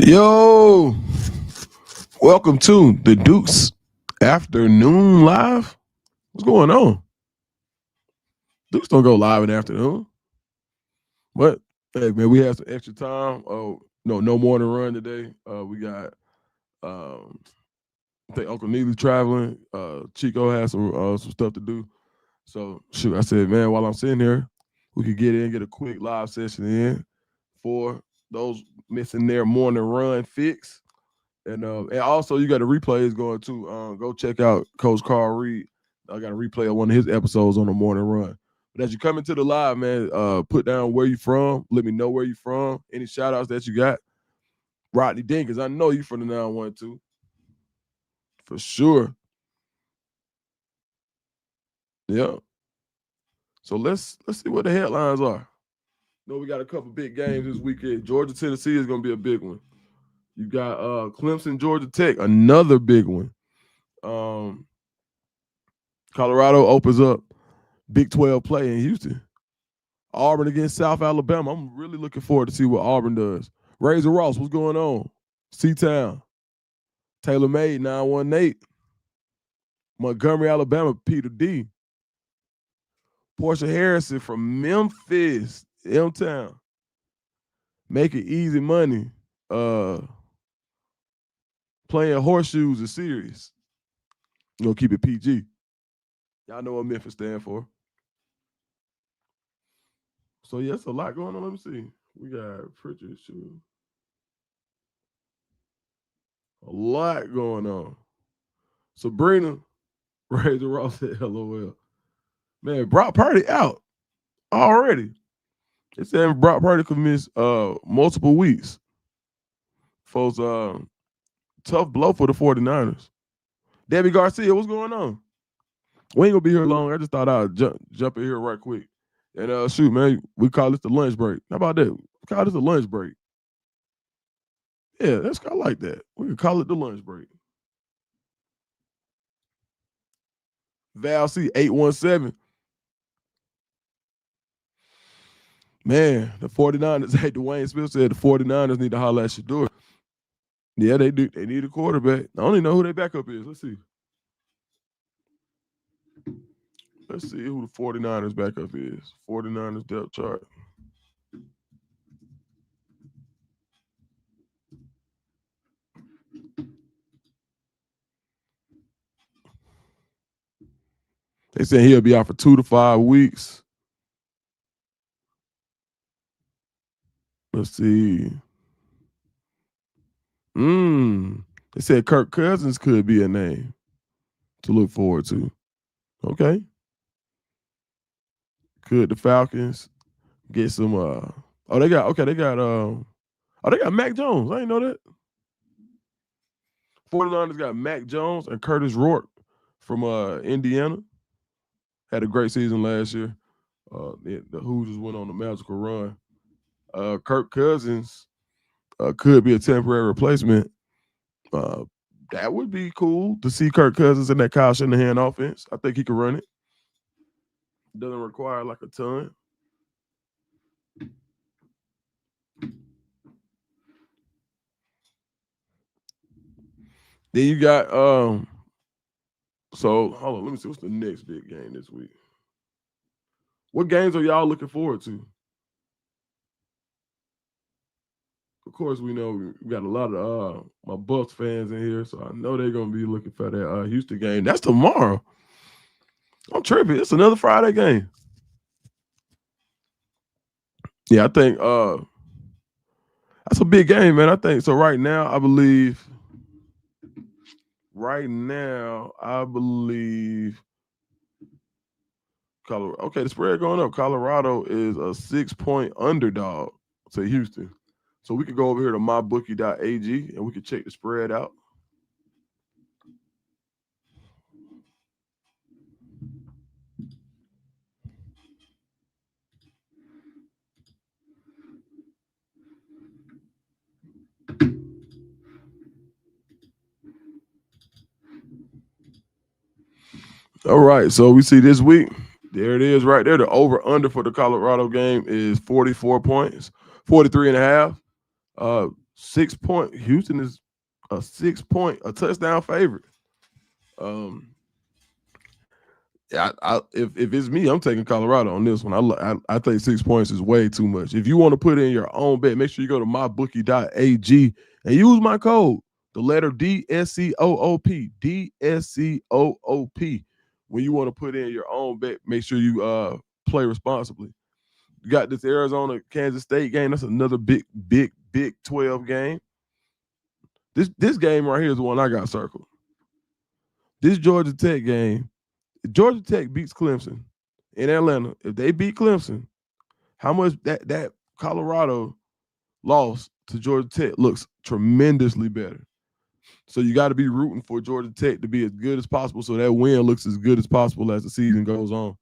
Yo, welcome to the Dukes Afternoon Live. What's going on? Dukes don't go live in the afternoon. But hey man, we had some extra time. Oh, no morning run today. We got I think Uncle Neely traveling. Chico has some stuff to do. So shoot, I said, man, while I'm sitting here, we could get a quick live session in for those missing their morning run fix. And also you got the replays going too. Go check out Coach Carl Reed. I got a replay of one of his episodes on the morning run. But as you come into the live, man, put down where you from. Let me know where you from. Any shout outs that you got. Rodney Dinkins, I know you from the 912. For sure. Yeah. So let's see what the headlines are. No, we got a couple big games this weekend. Georgia, Tennessee is gonna be a big one. You got Clemson, Georgia Tech, another big one. Colorado opens up Big 12 play in Houston. Auburn against South Alabama. I'm really looking forward to see what Auburn does. Razor Ross, what's going on? C-Town. Taylor Made, 918. Montgomery, Alabama, Peter D. Portia Harrison from Memphis, M-Town. Make it easy money. Playing horseshoes is serious. You know, keep it PG. Y'all know what Memphis stand for. So, yeah, it's a lot going on. Let me see. We got Pritchard shoe. A lot going on. Sabrina, Razor Ross said, LOL. Man, Brock Purdy out already. They said Brock Purdy could miss multiple weeks. Folks, tough blow for the 49ers. Debbie Garcia, what's going on? We ain't gonna be here long. I just thought I'd jump in here right quick. And shoot, man, we call this the lunch break. How about that? We call this a lunch break. Yeah, that's kind of like that. We can call it the lunch break. Val C 817. Man, the 49ers, hey, Dwayne Smith said the 49ers need to holler at Shador. Yeah, they do. They need a quarterback. I don't even know who their backup is. Let's see. Let's see who the 49ers backup is. 49ers depth chart. They said he'll be out for 2 to 5 weeks. Let's see. They said Kirk Cousins could be a name to look forward to. Okay. Could the Falcons get some they got Mac Jones. I didn't know that. 49ers got Mac Jones and Curtis Rourke from Indiana. Had a great season last year. The Hoosiers went on a magical run. Kirk Cousins could be a temporary replacement. That would be cool to see Kirk Cousins in that Kyle Shanahan offense. I think he could run it. Doesn't require like a ton. Then you got so hold on, let me see what's the next big game this week. What games are y'all looking forward to? Of course, we know we got a lot of my Bucks fans in here, so I know they're gonna be looking for that Houston game. That's tomorrow. I'm tripping. It's another Friday game. Yeah, I think that's a big game, man. I think so. Right now, I believe. Colorado. Okay, the spread going up. Colorado is a 6-point underdog to Houston. So we could go over here to mybookie.ag and we could check the spread out. All right, so we see this week. There it is right there. The over-under for the Colorado game is 44 points, 43 and a half. 6 point. Houston is a 6 point, a touchdown favorite. If it's me, I'm taking Colorado on this one. I think 6 points is way too much. If you want to put in your own bet, make sure you go to mybookie.ag and use my code, the letter DSCOOP, DSCOOP. When you want to put in your own bet, make sure you play responsibly. You got this Arizona Kansas State game. That's another big 12 game. This game right here is the one I got circled. This Georgia Tech game. If Georgia Tech beats Clemson in Atlanta, if they beat Clemson, how much that Colorado loss to Georgia Tech looks tremendously better. So you got to be rooting for Georgia Tech to be as good as possible so that win looks as good as possible as the season goes on.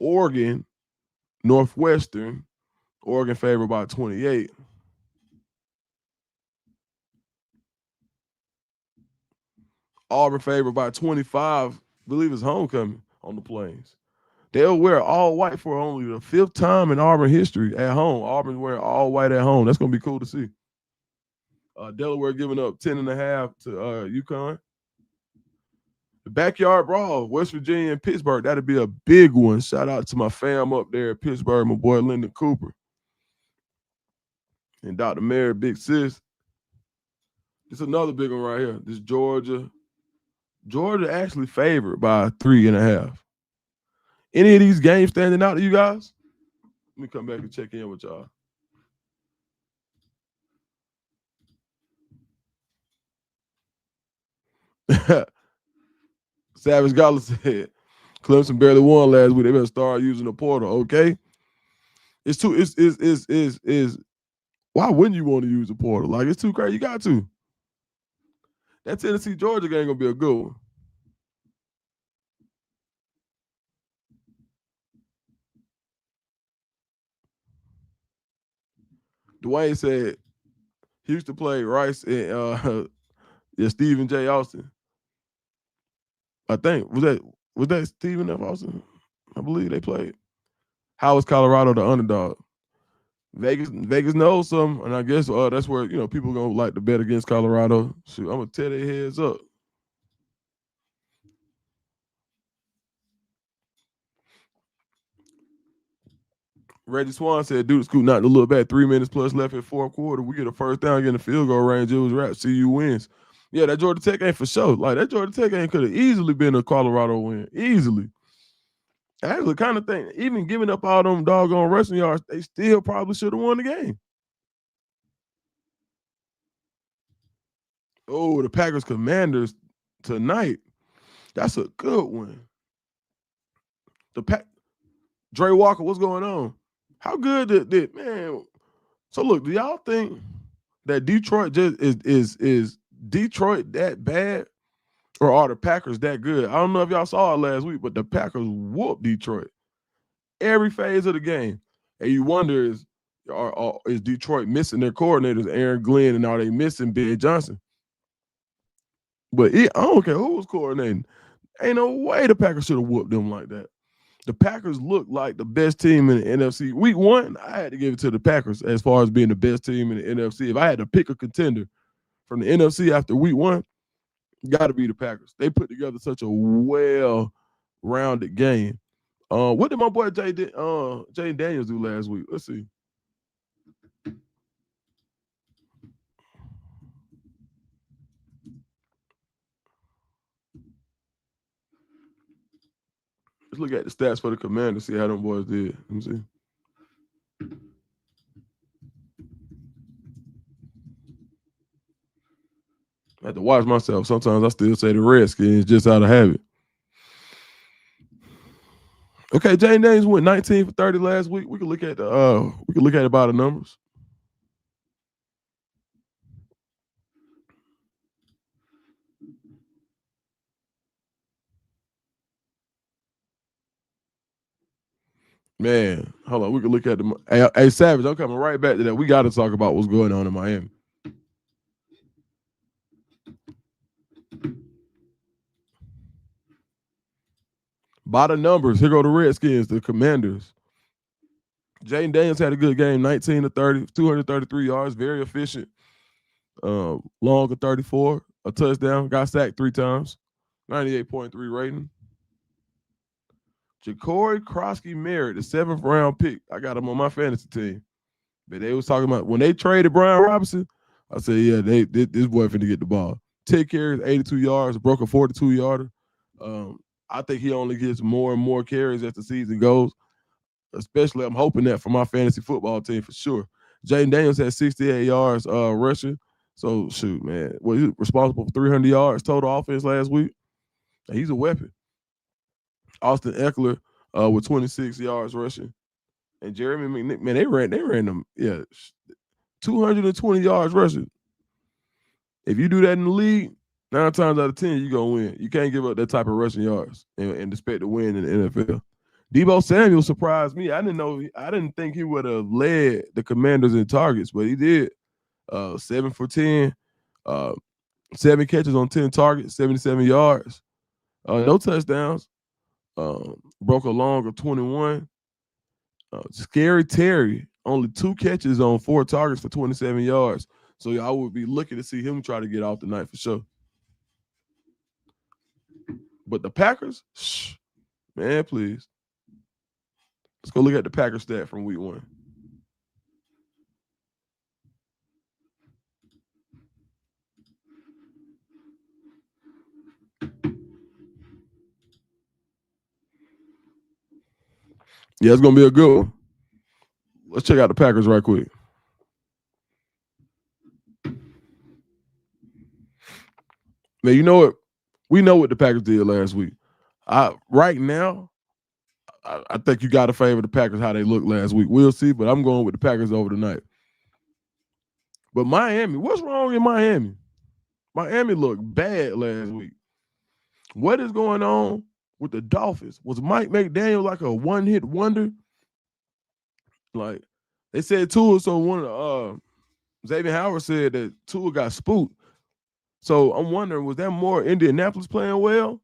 Oregon, Northwestern, Oregon favored by 28. Auburn favored by 25. I believe it's homecoming on the Plains. They'll wear all white for only the 5th time in Auburn history at home. Auburn's wearing all white at home. That's going to be cool to see. Delaware giving up 10.5 to UConn. The backyard brawl, West Virginia and Pittsburgh. That'd be a big one. Shout out to my fam up there at Pittsburgh, my boy Lyndon Cooper. And Dr. Mary, big sis. It's another big one right here. This Georgia. Georgia actually favored by 3.5. Any of these games standing out to you guys? Let me come back and check in with y'all. Savage Gala said, Clemson barely won last week. They better start using the portal, okay? It's too, is why wouldn't you want to use the portal? Like, it's too crazy. You got to. That Tennessee Georgia game gonna be a good one. Dwayne said he used to play Rice and Stephen J. Austin. I think was that Stephen F. Austin? I believe they played. How is Colorado the underdog? Vegas knows some, and I guess that's where people gonna like to bet against Colorado. Shoot, I'm gonna tear their heads up. Reggie Swan said, "Dude, scoot not to look back. 3 minutes plus left in 4th quarter. We get a first down, get in the field goal range. It was wrap. CU wins. Yeah, that Georgia Tech ain't for sure. Like that Georgia Tech ain't could have easily been a Colorado win. Easily. I actually kind of think, even giving up all them doggone rushing yards, they still probably should have won the game. Oh, the Packers Commanders tonight. That's a good one. Dre Walker, what's going on? How good did man? So look, do y'all think that Detroit just is Detroit that bad, or are the Packers that good? I don't know if y'all saw it last week, but the Packers whooped Detroit every phase of the game, and you wonder is Detroit missing their coordinators, Aaron Glenn, and are they missing Ben Johnson? But I don't care who was coordinating. Ain't no way the Packers should have whooped them like that. The Packers look like the best team in the NFC. Week 1, I had to give it to the Packers as far as being the best team in the NFC. If I had to pick a contender from the NFC after week 1, got to be the Packers. They put together such a well-rounded game. What did my boy Jay Daniels do last week? Let's see. Let's look at the stats for the Commanders, see how them boys did. Let me see. I have to watch myself. Sometimes I still say the Redskins just out of habit. Okay, Jane Daniels went 19 for 30 last week. We can look at it by the numbers. Man, hold on. We can look at the. Hey, Savage, I'm coming right back to that. We got to talk about what's going on in Miami. By the numbers, here go the Redskins, the Commanders. Jaden Daniels had a good game, 19 to 30, 233 yards, very efficient. Long of 34, a touchdown, got sacked 3 times, 98.3 rating. Ja'Cory Krosky-Merritt, the 7th round pick. I got him on my fantasy team. But they was talking about when they traded Brian Robinson, I said, yeah, this boy finna get the ball. 10 carries, 82 yards, broke a 42-yarder. I think he only gets more and more carries as the season goes. Especially, I'm hoping that for my fantasy football team for sure. Jaden Daniels had 68 yards rushing. So, shoot, man. Well, he was responsible for 300 yards total offense last week. He's a weapon. Austin Eckler with 26 yards rushing. And Jeremy McNick, man, they ran them, 220 yards rushing. If you do that in the league, 9 times out of 10, you're going to win. You can't give up that type of rushing yards and expect to win in the NFL. Debo Samuel surprised me. I didn't think he would have led the Commanders in targets, but he did. 7 for 10, 7 catches on 10 targets, 77 yards. No touchdowns. Broke a long of 21. Scary Terry, only 2 catches on 4 targets for 27 yards. So I would be looking to see him try to get off tonight for sure. But the Packers, man, please. Let's go look at the Packers stat from week 1. Yeah, it's going to be a good one. Let's check out the Packers right quick. Man, you know what? We know what the Packers did last week. Right now, I think you got to favor the Packers how they looked last week. We'll see, but I'm going with the Packers over tonight. But Miami, what's wrong in Miami? Miami looked bad last week. What is going on with the Dolphins? Was Mike McDaniel like a one-hit wonder? Like they said Tua, so one of Xavier Howard said that Tua got spooked. So I'm wondering, was that more Indianapolis playing well?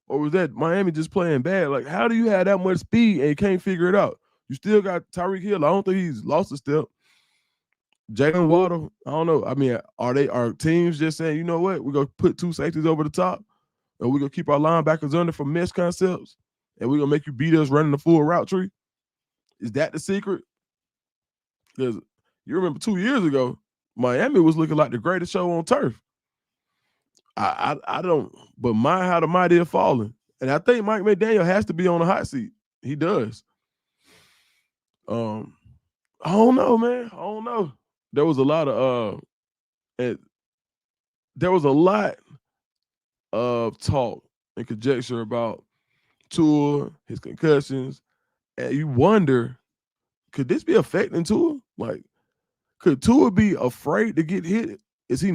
Or was that Miami just playing bad? Like, how do you have that much speed and you can't figure it out? You still got Tyreek Hill. I don't think he's lost a step. Jalen Waddle, I don't know. I mean, are teams just saying, you know what, we're going to put 2 safeties over the top and we're going to keep our linebackers under for mesh concepts and we're going to make you beat us running the full route tree? Is that the secret? Because you remember 2 years ago, Miami was looking like the greatest show on turf. I don't, but how the mighty have fallen. And I think Mike McDaniel has to be on the hot seat. He does. I don't know, man. I don't know. There was a lot of talk and conjecture about Tua, his concussions, and you wonder, could this be affecting Tua? Like, could Tua be afraid to get hit? Is he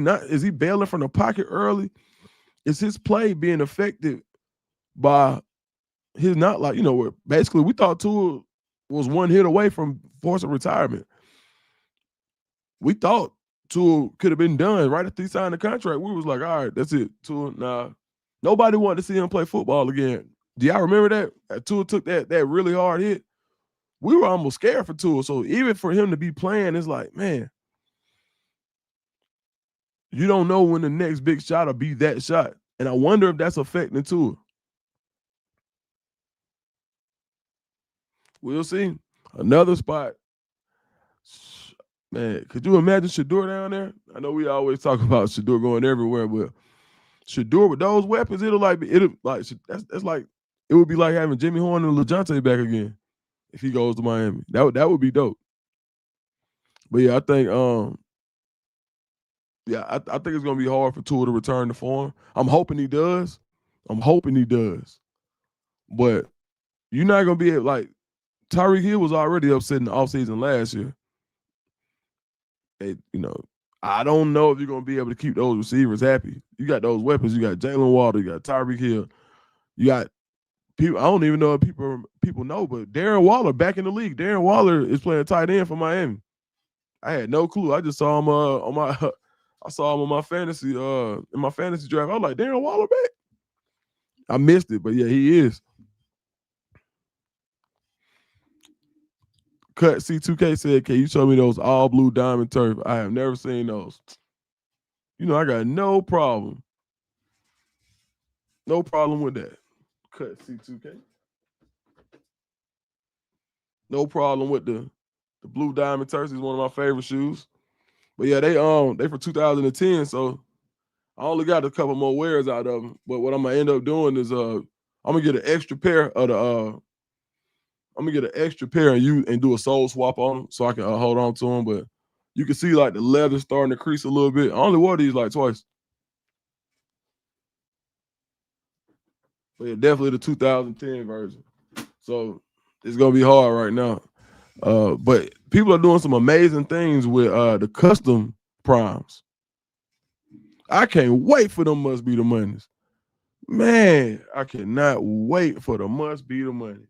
bailing from the pocket early? Is his play being affected by his not like, basically we thought Tua was one hit away from forcing retirement. We thought Tua could have been done right after he signed the contract. We was like, all right, that's it. Tua, nah. Nobody wanted to see him play football again. Do y'all remember that? Tua took that really hard hit. We were almost scared for Tua. So even for him to be playing, it's like, man, you don't know when the next big shot will be that shot. And I wonder if that's affecting Tua. We'll see. Another spot. Man, could you imagine Shador down there? I know we always talk about Shador going everywhere, but Shador with those weapons, it would be like having Jimmy Horn and LeJohntay back again if he goes to Miami. That would be dope. But yeah, I think I think it's gonna be hard for Tua to return to form. I'm hoping he does. But you're not gonna be like Tyreek Hill was already upset in the offseason last year. I don't know if you're gonna be able to keep those receivers happy. You got those weapons. You got Jalen Waddle. You got Tyreek Hill. You got people. I don't even know if people know, but Darren Waller back in the league. Darren Waller is playing tight end for Miami. I had no clue. I just saw him on my fantasy in my fantasy draft. I was like, Darren Waller back. I missed it, but yeah, he is. Cut C2K said, can you show me those all blue diamond turf? I have never seen those. You know, I got no problem. No problem with that. Cut C2K. No problem with the blue diamond turf. Is one of my favorite shoes. But yeah, they for 2010, so I only got a couple more wears out of them. But what I'm gonna end up doing is I'm gonna get an extra pair of the I'm gonna get an extra pair and do a sole swap on them so I can hold on to them. But you can see like the leather starting to crease a little bit. I only wore these like twice. But yeah, definitely the 2010 version. So it's gonna be hard right now. But people are doing some amazing things with the custom primes. I can't wait for them must be the monies. Man, I cannot wait for the must be the monies.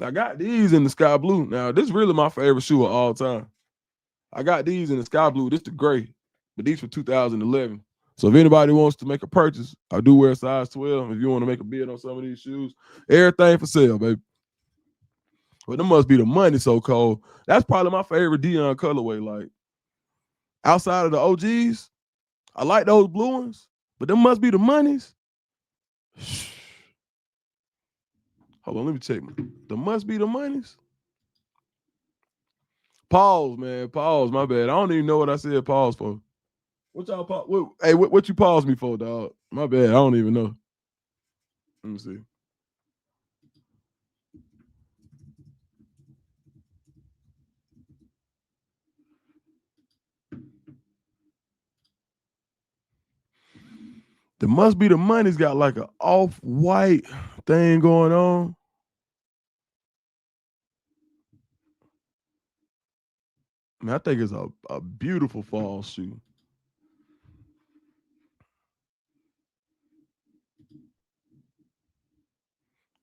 I got these in the sky blue. Now, this is really my favorite shoe of all time. I got these in the sky blue. This the gray, but these for 2011. So if anybody wants to make a purchase, I do wear size 12. If you want to make a bid on some of these shoes, everything for sale, baby. But them must be the money so cold. That's probably my favorite Deion colorway. Like outside of the OGs, I like those blue ones, but them must be the monies. Hold on, let me check. Them must be the monies. Pause, man. Pause. My bad. I don't even know what I said pause for. What y'all pause? What you pause me for, dog? My bad. I don't even know. Let me see. There must be the money's got like an off-white thing going on. Man, I think it's a beautiful fall shoe.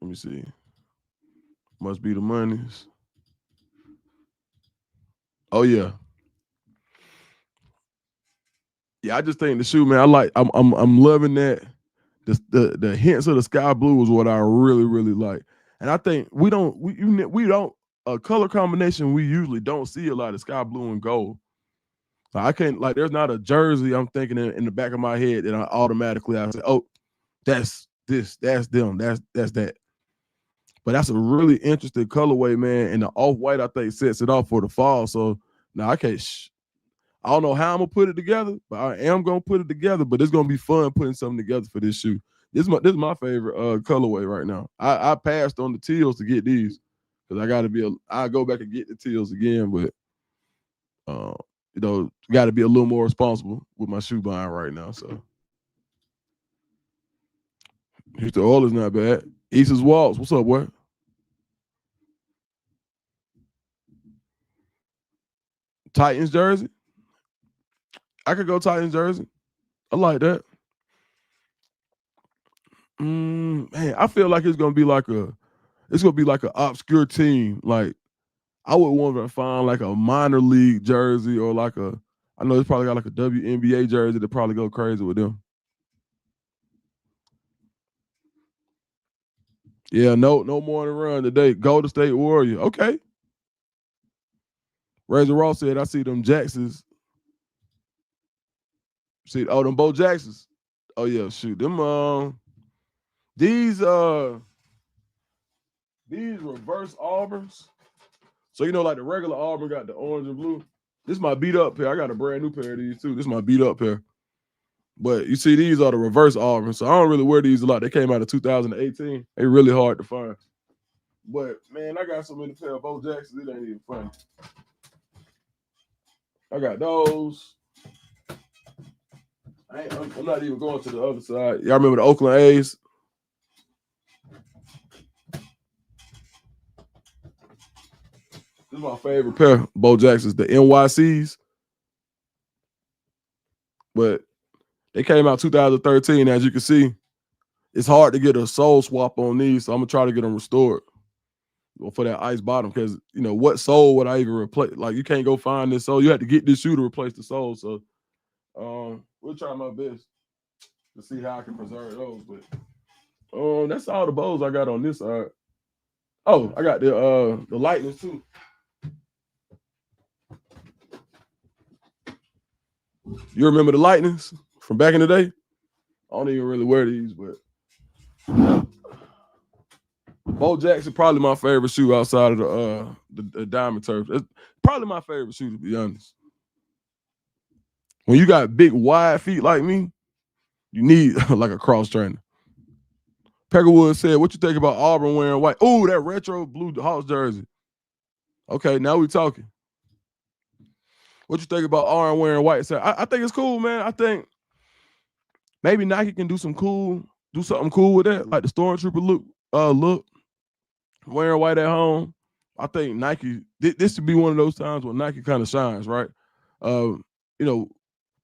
Let me see. Must be the monies. Oh yeah. Yeah, I just think the shoe, man. I'm loving that. The hints of the sky blue is what I really, really like. And I think we don't a color combination we usually don't see a lot of sky blue and gold. So I can't like there's not a jersey I'm thinking in the back of my head that I say, oh, that's this, that's them, that's that. But that's a really interesting colorway, man. And the off-white, I think, sets it off for the fall. So now I can't I don't know how I'm gonna put it together, but I am gonna put it together. But it's gonna be fun putting something together for this shoe. This is my favorite colorway right now. I passed on the teals to get these because I go back and get the teals again, but got to be a little more responsible with my shoe buying right now. So Houston Oilers not bad. East's Waltz, what's up, boy? Titans jersey. I could go Titans jersey. I like that. Man, I feel like it's gonna be like an obscure team. Like I would want to find like a minor league jersey or I know it's probably got like a WNBA jersey to probably go crazy with them. Yeah, no morning run today. Golden State Warrior. Okay. Razor Ross said, I see them Jacksons. See, them Bo Jacksons. Oh yeah, shoot. Them these reverse Auburns. So like the regular Auburn got the orange and blue. This is my beat up pair. I got a brand new pair of these too. This is my beat up pair. But you see, these are the reverse Auburn. So I don't really wear these a lot. They came out of 2018. They're really hard to find. But man, I got so many pair of Bo Jacksons, it ain't even funny. I got those. I'm not even going to the other side. Y'all remember the Oakland A's? This is my favorite pair, Bo Jacksons, the NYCs. But they came out 2013. As you can see, it's hard to get a sole swap on these, so I'm gonna try to get them restored for that ice bottom. Because what sole would I even replace? Like you can't go find this sole. You have to get this shoe to replace the sole. So we'll try my best to see how I can preserve those. But that's all the bows I got on this side. Oh, I got the Lightnings too. You remember the Lightnings from back in the day? I don't even really wear these, but Bo Jackson probably my favorite shoe outside of the Diamond Turf. It's probably my favorite shoe, to be honest. When you got big wide feet like me, you need like a cross trainer. Peckerwood said, "What you think about Auburn wearing white? Oh, that retro blue Hawks jersey. Okay, now we talking. What you think about Auburn wearing white? So I think it's cool, man. I think maybe Nike can do something cool with that, like the Stormtrooper look wearing white at home. I think Nike. This should be one of those times when Nike kind of shines, right? You know,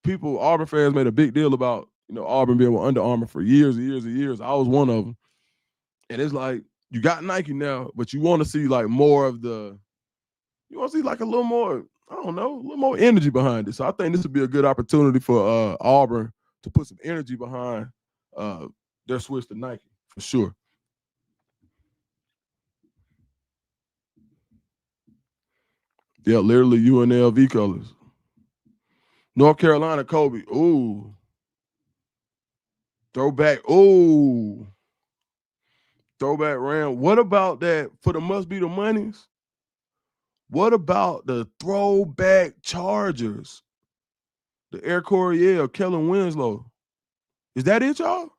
Auburn fans made a big deal about Auburn being with Under Armour for years and years and years. I was one of them, and it's like you got Nike now, but you want to see like more of the. You want to see like a little more. I don't know, a little more energy behind it. So I think this would be a good opportunity for Auburn to put some energy behind their switch to Nike for sure. Yeah, literally UNLV colors. North Carolina, Kobe. Ooh. Throwback. Ooh. Throwback Ram. What about that for the must be the monies? What about the throwback Chargers? The Air Coryell, Kellen Winslow. Is that it, y'all?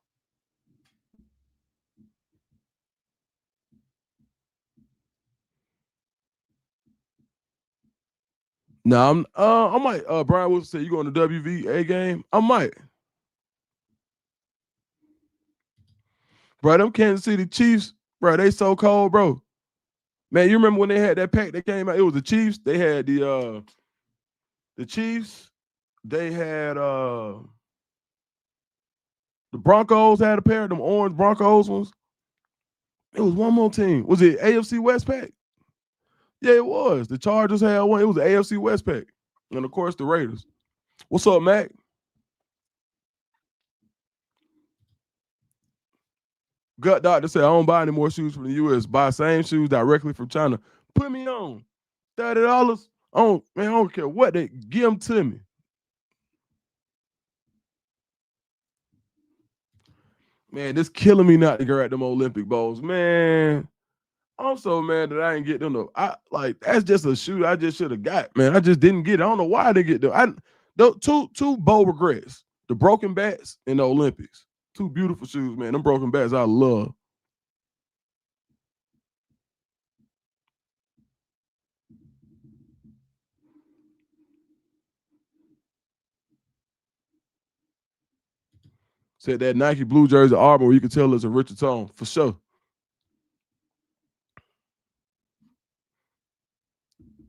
No, I might. Brian Wilson said you going to WVA game? I might. Bro, them Kansas City Chiefs, bro, they so cold, bro. Man, you remember when they had that pack that came out? It was the Chiefs. They had the Chiefs. They had the Broncos had a pair of them orange Broncos ones. It was one more team. Was it AFC West pack? Yeah, it was. The Chargers had one. It was the AFC West pack. And of course the Raiders. What's up, Mac? Gut Doctor said, I don't buy any more shoes from the US. Buy same shoes directly from China. Put me on. $30. I don't care what they give them to me. Man, this killing me not to go at them Olympic Bowls. Man, I'm so mad that I didn't get them. That's just a shoe I just should have got, man. I just didn't get it. I don't know why I didn't get them. Two bowl regrets. The broken bats and the Olympics. Two beautiful shoes, man. Them broken bats I love. Said that Nike blue jersey Auburn where you can tell it's a richer tone. For sure.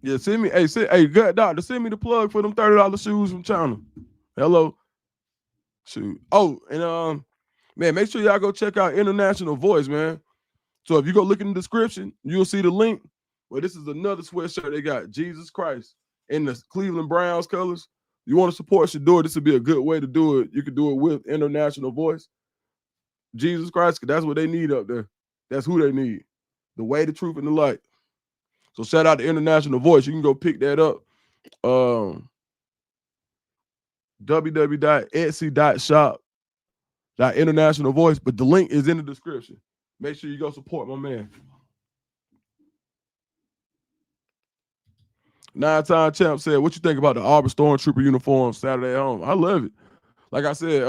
Yeah, send me, good doctor, send me the plug for them $30 shoes from China. Hello. Shoot. Oh, and man, make sure y'all go check out International Voice, man. So if you go look in the description, you'll see the link. Well, this is another sweatshirt they got, Jesus Christ, in the Cleveland Browns colors. You want to support Shador, this would be a good way to do it. You can do it with International Voice. Jesus Christ, because that's what they need up there. That's who they need. The way, the truth, and the light. So shout out to International Voice. You can go pick that up. www.etsy.shop.international voice, but the link is in the description. Make sure you go support my man. 9-time champ said, "What you think about the Auburn Stormtrooper uniform Saturday at home?" I love it. Like I said,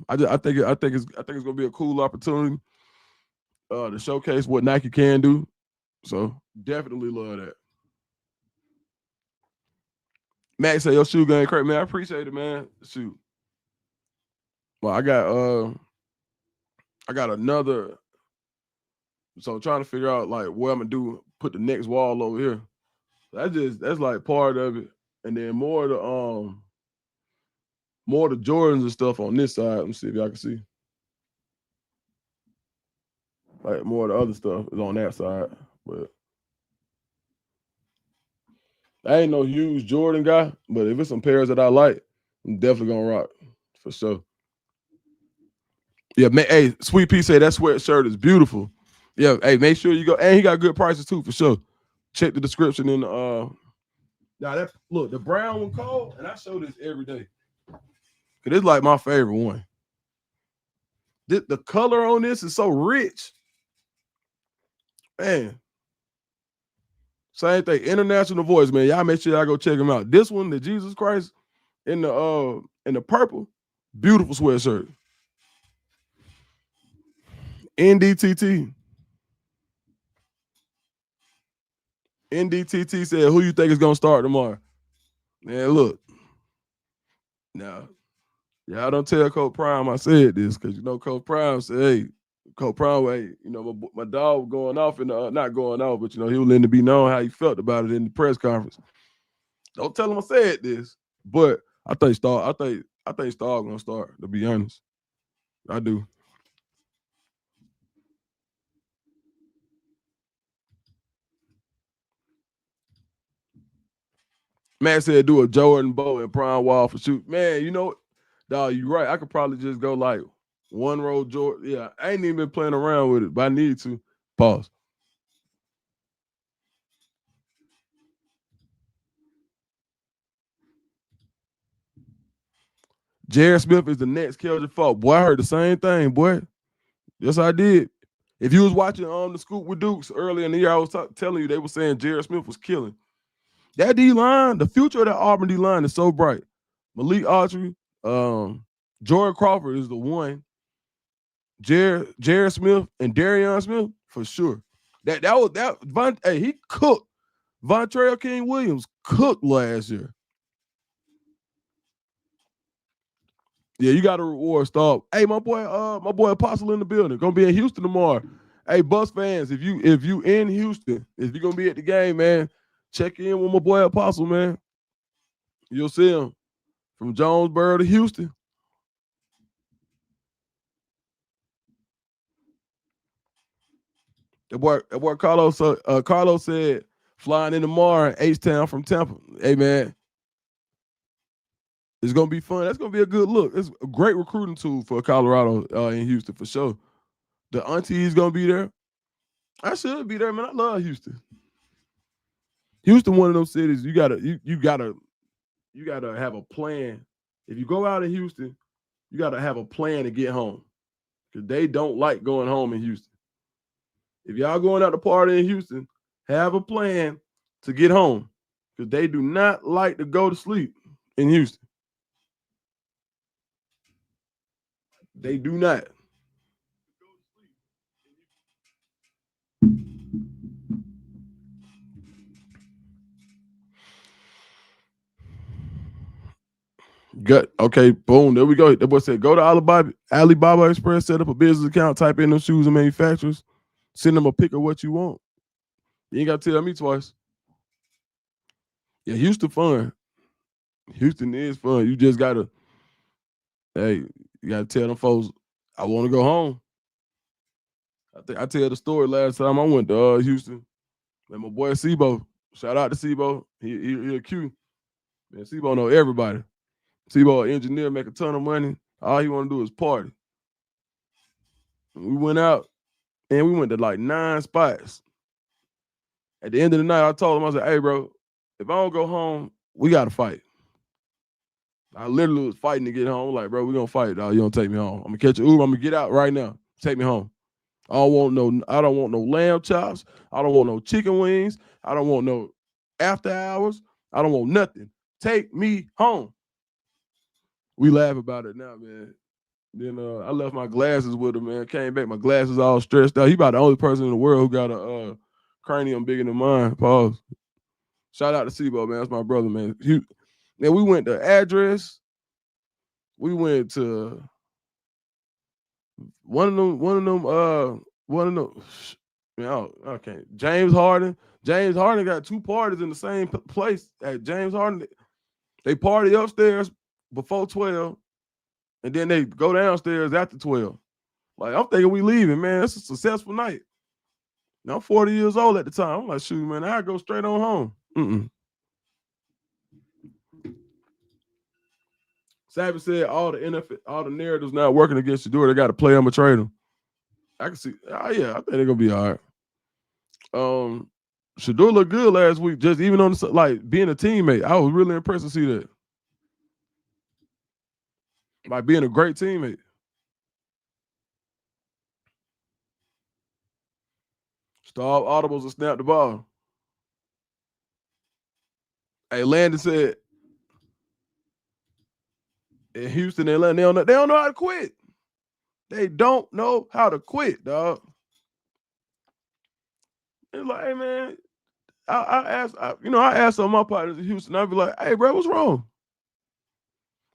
I think it's gonna be a cool opportunity to showcase what Nike can do. So definitely love that. Max said your shoe game crazy, man. I appreciate it, man. Shoot. Well, I got another. So I'm trying to figure out like what I'm gonna put the next wall over here. That's like part of it. And then more of the Jordans and stuff on this side. Let me see if y'all can see. Like more of the other stuff is on that side. But I ain't no huge Jordan guy, but if it's some pairs that I like, I'm definitely gonna rock for sure. Yeah, man. Hey, Sweet Pea said that sweatshirt is beautiful. Yeah, hey, make sure you go. And he got good prices too, for sure. Check the description in the now that look, the brown one cold, and I show this every day. Cause it's like my favorite one. The color on this is so rich. Man. Same thing. International Voice, man. Y'all make sure y'all go check him out. This one, the Jesus Christ in the purple, beautiful sweatshirt. NDTT. NDTT said, who you think is gonna start tomorrow? Man, look. Now, y'all don't tell Coach Prime I said this, because you know Coach Prime said, hey, Coach Prime, hey, you know, my dog was going off in the not going off, but you know, he was letting it be known how he felt about it in the press conference. Don't tell him I said this, but I think Star gonna start, to be honest. I do. Man said do a Jordan Bow and Prime Wall for shoot. Man, you know, dog, you right. I could probably just go like one row Jordan. Yeah, I ain't even been playing around with it, but I need to. Pause. Jared Smith is the next Keldon Falk. Boy, I heard the same thing, boy. Yes, I did. If you was watching the Scoop with Dukes earlier in the year, I was telling you they were saying Jared Smith was killing. That D line, the future of that Auburn D line is so bright. Malik Autry, Jordan Crawford is the one. Jared Smith and Deion Smith for sure. Hey, he cooked. Vontrell King Williams cooked last year. Yeah, you got to reward Staub. Hey, my boy Apostle in the building. Gonna be in Houston tomorrow. Hey, Bus fans, if you in Houston, if you're gonna be at the game, man, check in with my boy Apostle, man. You'll see him from Jonesboro to Houston. That boy Carlos said flying in tomorrow, H-Town from Tampa. Hey, man, it's gonna be fun. That's gonna be a good look. It's a great recruiting tool for Colorado in Houston for sure. The auntie's gonna be there. I should be there, man. I love Houston. Houston, one of those cities you gotta have a plan. If you go out of Houston, you gotta have a plan to get home, because they don't like going home in Houston. If y'all going out to party in Houston, have a plan to get home, because they do not like to go to sleep in Houston. They do not. Gut. Okay, boom. There we go. That boy said, go to Alibaba Express, set up a business account, type in them shoes and manufacturers, send them a pic of what you want. You ain't got to tell me twice. Yeah, Houston fun. Houston is fun. You just gotta, hey, you gotta tell them folks, I want to go home. I think I tell the story last time I went to Houston. And my boy Sebo, shout out to Sebo. He a Q. Man, Sebo know everybody. Sebo, an engineer, make a ton of money. All he want to do is party. We went out and we went to like 9 spots. At the end of the night, I told him, I said, hey, bro, if I don't go home, we got to fight. I literally was fighting to get home. I'm like, bro, we're going to fight, dog. You don't take me home. I'm going to catch an Uber. I'm going to get out right now. Take me home. I don't want no lamb chops. I don't want no chicken wings. I don't want no after hours. I don't want nothing. Take me home. We laugh about it now, man. Then I left my glasses with him, man. Came back, my glasses all stressed out. He about the only person in the world who got a cranium bigger than mine. Pause. Shout out to Sebo, man. That's my brother, man. Then we went to address. We went to one of them. Okay. James Harden. James Harden got 2 parties in the same place at James Harden. They party upstairs before 12, and then they go downstairs after 12. Like, I'm thinking we leaving, man. It's a successful night. Now, I'm 40 years old at the time. I'm like, shoot, man, I go straight on home. Savage said all the narratives not working against Shedeur. They got to play him or trade him. I can see. Oh yeah, I think they're gonna be all right. Shador looked good last week, just even on the like being a teammate. I was really impressed to see that. Like being a great teammate. Stop audibles and snap the ball. Hey, Landon said in Houston, Atlanta, they don't know how to quit. They don't know how to quit, dog. It's like, hey man, I asked some of my partners in Houston. I'd be like, hey, bro, what's wrong?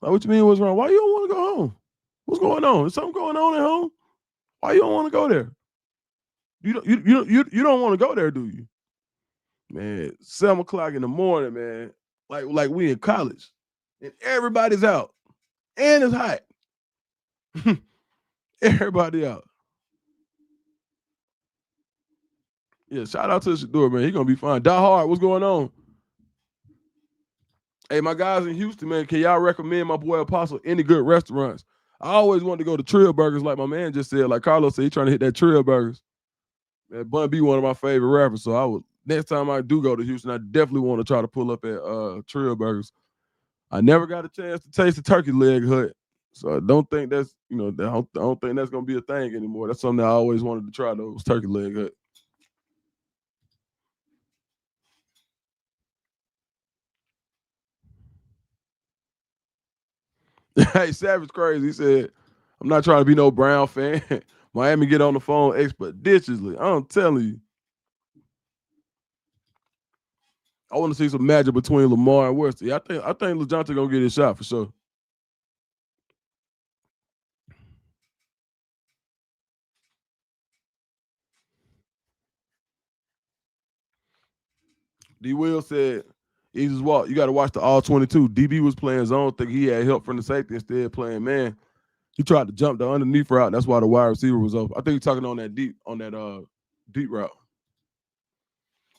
Like, what you mean, what's wrong? Why you don't want to go home? What's going on? Is something going on at home? Why you don't want to go there? You don't want to go there, do you? Man, 7 o'clock in the morning, man. Like we in college, and everybody's out, and it's hot. Everybody out. Yeah, shout out to Shador, man. He gonna be fine. Die Hard, what's going on? Hey, my guys in Houston, man, can y'all recommend my boy Apostle any good restaurants? I always wanted to go to Trill Burgers, like my man just said. Like Carlos said, he trying to hit that Trill Burgers. Man, Bun B one of my favorite rappers, so I would next time I do go to Houston, I definitely want to try to pull up at Trill Burgers. I never got a chance to taste the turkey leg hut, so I don't think that's I don't think that's gonna be a thing anymore. That's something I always wanted to try, those turkey leg hut. Hey, Savage crazy. He said, I'm not trying to be no Brown fan. Miami get on the phone expeditiously. I'm telling you. I want to see some magic between Lamar and Wesley. I think LeJohntay gonna get his shot for sure. D. Will said, "Easy walk. You got to watch the all 22. DB was playing zone. Think he had help from the safety instead playing man. He tried to jump the underneath route. That's why the wide receiver was open. I think he's talking on that deep route.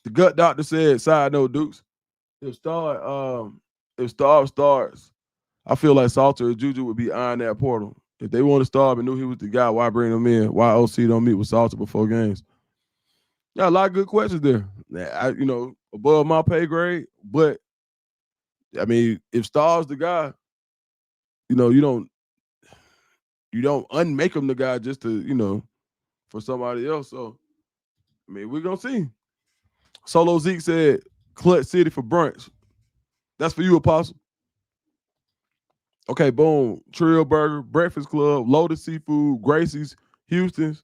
The gut doctor said, side note, Dukes, if Star starts, I feel like Salter or Juju would be eyeing that portal. If they want to start and knew he was the guy, why bring him in? Why OC don't meet with Salter before games? Yeah, a lot of good questions there. Above my pay grade, but I mean, if Star's the guy, you know, you don't unmake him the guy just to, for somebody else. So I mean, we're gonna see. Solo Zeke said, Clutch City for brunch. That's for you, Apostle. Okay, boom. Trill Burger, Breakfast Club, Lotus Seafood, Gracie's, Houston.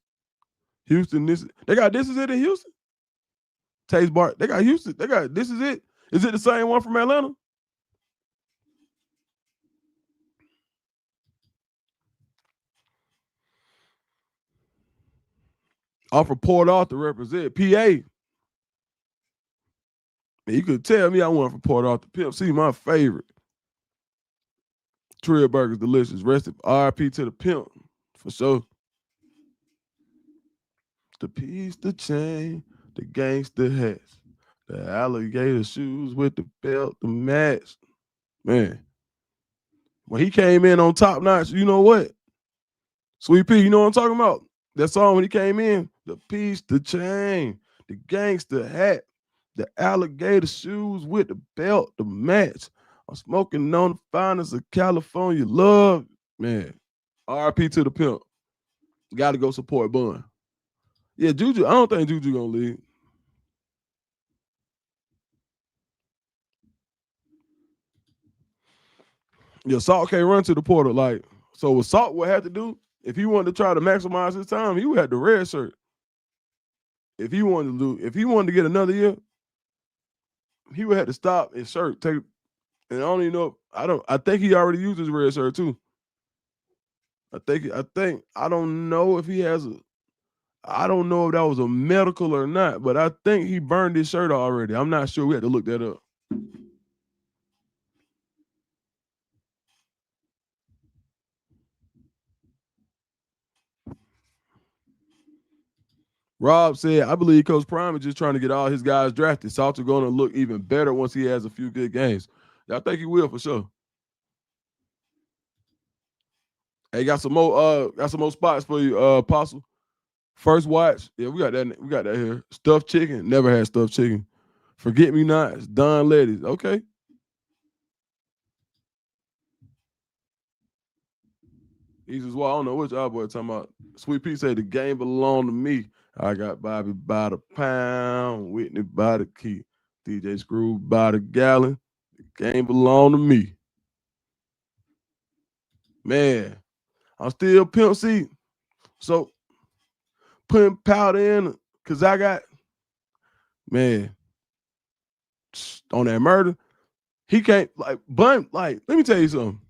This is it in Houston. Taste Bar. They got Houston. They got this is it. Is it the same one from Atlanta? I'm from Port Arthur, represent PA. Man, you could tell me I went from Port Arthur. Pimp C, my favorite. Trill Burgers, delicious. Rest of RP to the pimp for sure. The piece, the chain, the gangster hats, the alligator shoes with the belt, the match. Man, when he came in on top notch, you know what? Sweet P, you know what I'm talking about? That song when he came in, the piece, the chain, the gangster hat, the alligator shoes with the belt, the match. I'm smoking on the finest of California love. Man, RP to the pimp. Got to go support Bun. Yeah, Juju. I don't think Juju gonna leave. Yeah, Salt can't run to the portal. Like, so what Salt would have to do if he wanted to try to maximize his time, he would have the red shirt. If he wanted to get another year, he would have to stop his shirt, take. And I don't even know. I think he already used his red shirt too. I don't know if he has a. I don't know if that was a medical or not, but I think he burned his shirt already. I'm not sure. We had to look that up. Rob said, I believe Coach Prime is just trying to get all his guys drafted. Salter going to look even better once he has a few good games. I think he will for sure. Hey, got some more spots for you, Apostle. First watch, yeah, we got that. We got that here. Stuffed chicken, never had stuffed chicken. Forget me nots, Don Letty's. Okay. He says, well, I don't know what y'all boy talking about. Sweet Pea say the game belong to me. I got Bobby by the pound, Whitney by the key, DJ Screw by the gallon. The game belong to me. Man, I'm still Pimp C. So putting powder in because I got, man, on that murder, he can't, like, Bun, like, let me tell you something.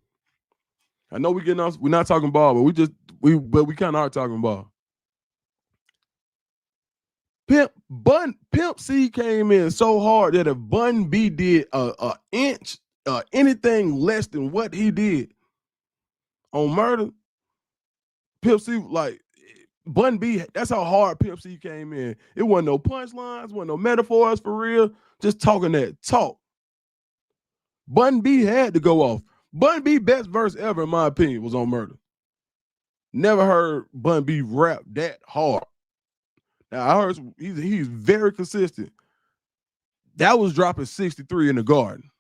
I know we're not talking ball, but we kind of are talking ball. Pimp C came in so hard that if Bun B did a inch, anything less than what he did on murder, Pimp C, like, Bun B, that's how hard Pimp C came in. It wasn't no punchlines, wasn't no metaphors for real, just talking that talk. Bun B had to go off. Bun B best verse ever, in my opinion, was on murder. Never heard Bun B rap that hard. Now I heard he's very consistent. That was dropping 63 in the Garden.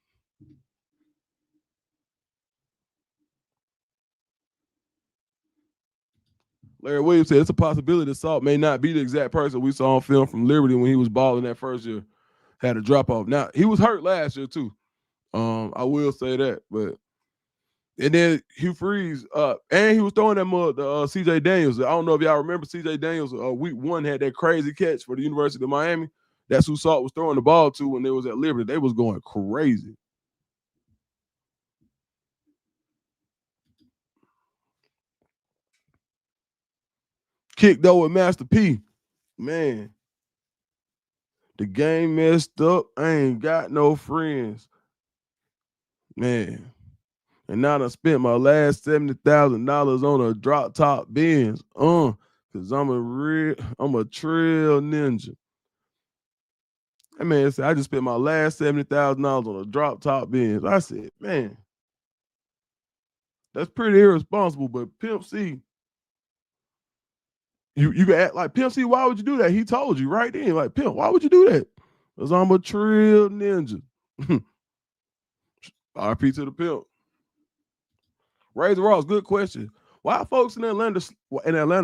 Larry Williams said it's a possibility that Salt may not be the exact person we saw on film from Liberty when he was balling that first year. Had a drop off. Now he was hurt last year too. I will say that, but and then Hugh Freeze, and he was throwing that mud to CJ Daniels. I don't know if y'all remember CJ Daniels. Week 1 had that crazy catch for the University of Miami. That's who Salt was throwing the ball to when they was at Liberty. They was going crazy. Kick though with Master P. Man, the game messed up. I ain't got no friends. Man. And now I spent my last $70,000 on a drop top Benz. Cause I'm a trail ninja. That man said I just spent my last $70,000 on a drop top Benz. I said, man, that's pretty irresponsible. But Pimp C, you can act like Pimp C. Why would you do that? He told you right then, like, Pimp, why would you do that? Cause I'm a trail ninja. RP to the Pimp. Razor Ross, good question. Why folks in Atlanta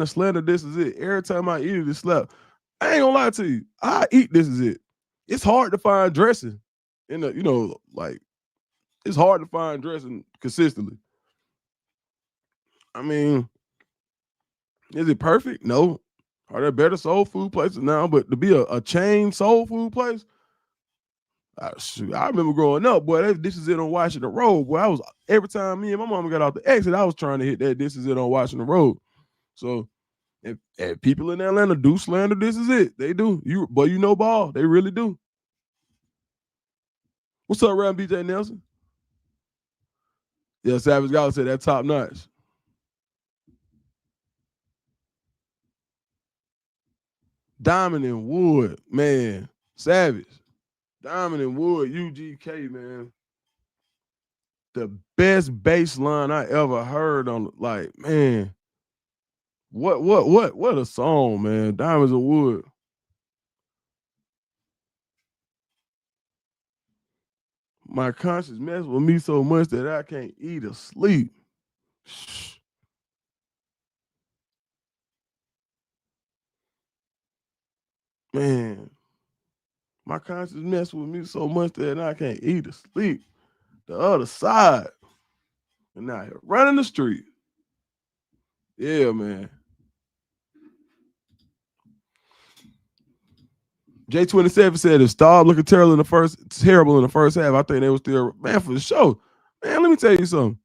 slander this is it? Every time I eat it, it's slap. I ain't gonna lie to you. I eat this is it. It's hard to find dressing in the, like, it's hard to find dressing consistently. I mean, is it perfect? No. Are there better soul food places now? But to be a chain soul food place, I remember growing up, boy, this is it on Washington Road. Boy, I was, every time me and my mama got out the exit, I was trying to hit that this is it on Washington Road. So if people in Atlanta do slander, this is it. They do. You know ball. They really do. What's up, Ryan BJ Nelson? Yeah, Savage Gala said that top notch. Diamond and Wood, man. Savage. Diamond and Wood, UGK, man. The best bass line I ever heard on, like, man. What a song, man. Diamonds and Wood. My conscience mess with me so much that I can't eat or sleep. Man, my conscience mess with me so much that I can't eat or sleep. The other side. And now you're running the street. Yeah, man. J27 said if Staub looking terrible in the first half, I think they were still, man, for the show. Man, let me tell you something.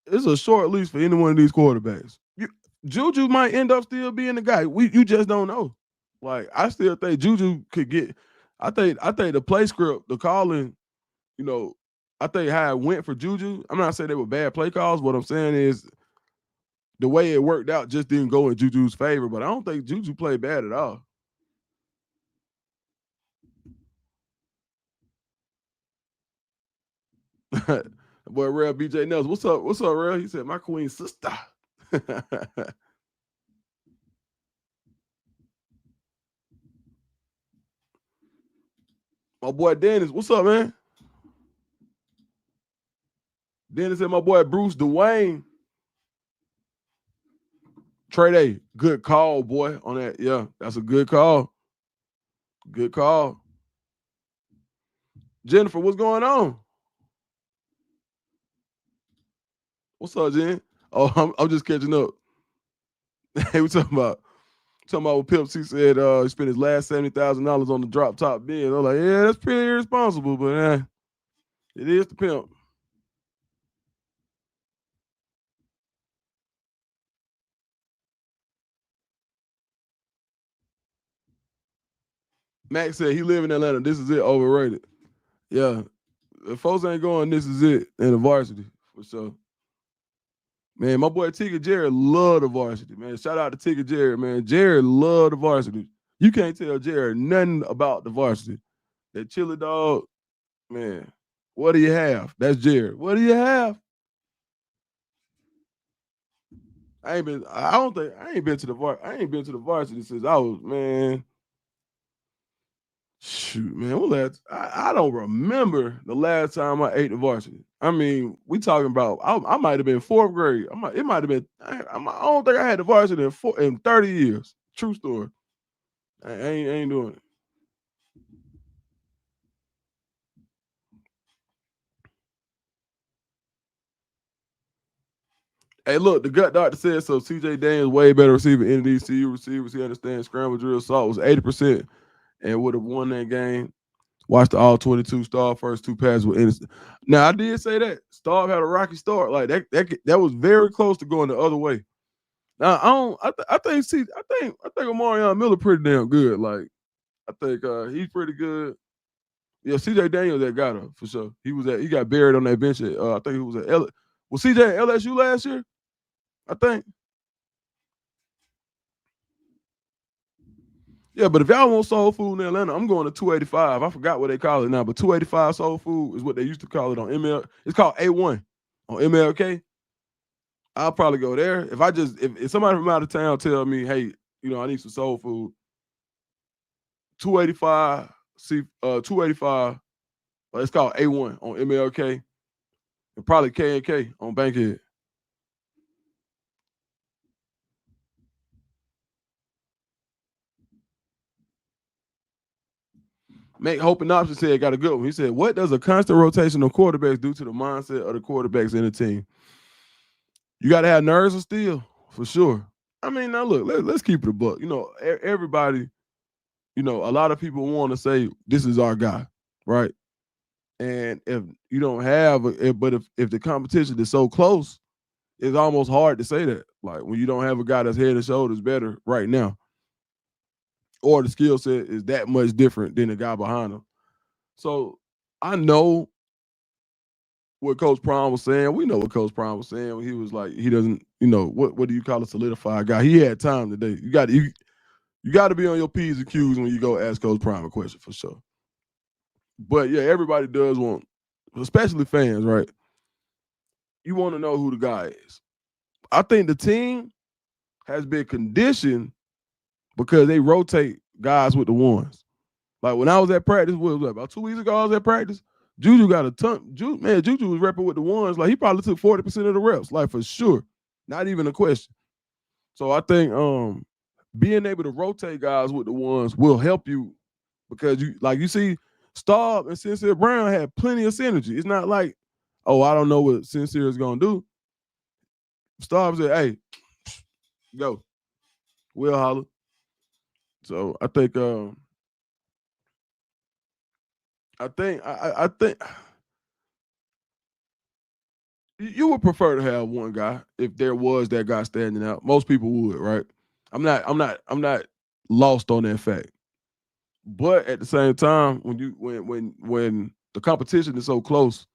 It's a short leash for any one of these quarterbacks. Juju might end up still being the guy. You just don't know. Like, I still think Juju could get. I think the play script, the calling, I think how it went for Juju. I'm not saying they were bad play calls. What I'm saying is the way it worked out just didn't go in Juju's favor. But I don't think Juju played bad at all. Boy, Real BJ Nelson. What's up, Real? He said, my queen sister. My boy Dennis, what's up, man? Dennis and my boy Bruce Dwayne. Trey Day, good call, boy, on that. Yeah, that's a good call. Good call. Jennifer, what's going on? What's up, Jen? Oh, I'm just catching up. Hey, we talking about what Pimp C said he spent his last $70,000 on the drop top bin. I'm like, yeah, that's pretty irresponsible, but it is the pimp. Max said he live in Atlanta. This is it, overrated. Yeah. If folks ain't going, this is it in the varsity, for sure. Man, my boy Tigger Jared love the varsity, man. Shout out to Tigger Jared, man. Jared love the varsity. You can't tell Jared nothing about the varsity. That chili dog, man. What do you have? That's Jared. What do you have? I ain't been to the varsity since I was, man. Shoot, man. I don't remember the last time I ate the varsity. I mean, we talking about I might have been fourth grade. It might have been I don't think I had the varsity in 30 years. True story. I ain't doing it. Hey, look, the gut doctor said so. CJ Daniels way better receiver than these CU receivers. He understands scramble drill. Salt was 80% and would have won that game. Watch the all 22 star first two passes with innocent. Now I did say that Staub had a rocky start. Like that was very close to going the other way. Now I don't. I think Omarion Miller pretty damn good. Like I think he's pretty good. Yeah, CJ Daniels that got him for sure. He got buried on that bench. I think he was at was CJ at LSU last year? I think. Yeah, but if y'all want soul food in Atlanta, I'm going to 285. I forgot what they call it now, but 285 soul food is what they used to call it on ML. It's called A1 on MLK. I'll probably go there. If somebody from out of town tell me, hey, I need some soul food, 285, 285, it's called A1 on MLK, and probably K&K on Bankhead. Make Hope and Option said got a good one. He said, what does a constant rotation of quarterbacks do to the mindset of the quarterbacks in the team? You got to have nerves of steel, for sure. I mean, now look, let's keep it a buck. Everybody, a lot of people want to say, this is our guy, right? And if you don't have, but if the competition is so close, it's almost hard to say that. Like when you don't have a guy that's head and shoulders better right now, or the skill set is that much different than the guy behind him. So I know what Coach Prime was saying. We know what Coach Prime was saying when he was like, he doesn't, what do you call a solidified guy? He had time today. You got to be on your P's and Q's when you go ask Coach Prime a question for sure. But yeah, everybody does want, especially fans, right? You want to know who the guy is. I think the team has been conditioned because they rotate guys with the ones. Like when I was at practice, what was that, about 2 weeks ago I was at practice, Juju got a ton. Juju was repping with the ones. Like he probably took 40% of the reps, like for sure. Not even a question. So I think being able to rotate guys with the ones will help you because you see, Staub and Sincere Brown had plenty of synergy. It's not like, oh, I don't know what Sincere is gonna do. Staub said, hey, go. We'll holler. So I think I think you would prefer to have one guy if there was that guy standing out. Most people would, right? I'm not lost on that fact. But at the same time, when the competition is so close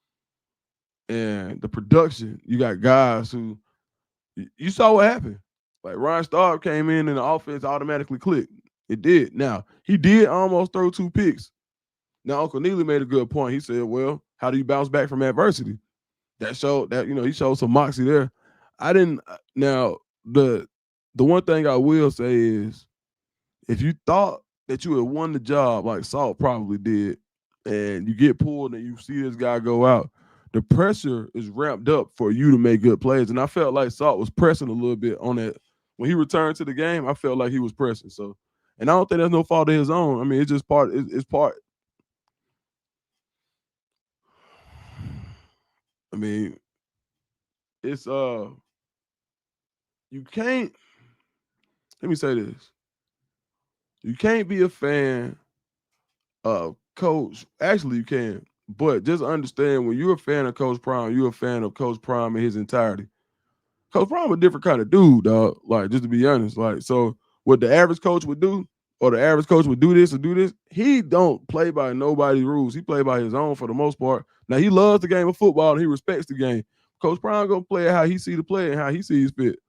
and the production, you got guys who you saw what happened. Like Ryan Starr came in and the offense automatically clicked. It did. Now he did almost throw 2 picks. Now Uncle Neely made a good point. He said, "Well, how do you bounce back from adversity?" That showed that he showed some moxie there. I didn't. Now the one thing I will say is, if you thought that you had won the job like Salt probably did, and you get pulled and you see this guy go out, the pressure is ramped up for you to make good plays. And I felt like Salt was pressing a little bit on that. When he returned to the game, I felt like he was pressing. So, and I don't think that's no fault of his own. I mean, it's just part. It's part. I mean, it's you can't. Let me say this: you can't be a fan of Coach. Actually, you can, but just understand when you're a fan of Coach Prime, you're a fan of Coach Prime in his entirety. Coach Prime a different kind of dude, dog. Like, just to be honest, like, so what the average coach would do, or the average coach would do this or do this, he don't play by nobody's rules. He play by his own for the most part. Now he loves the game of football and he respects the game. Coach Prime gonna play it how he see the play and how he sees fit.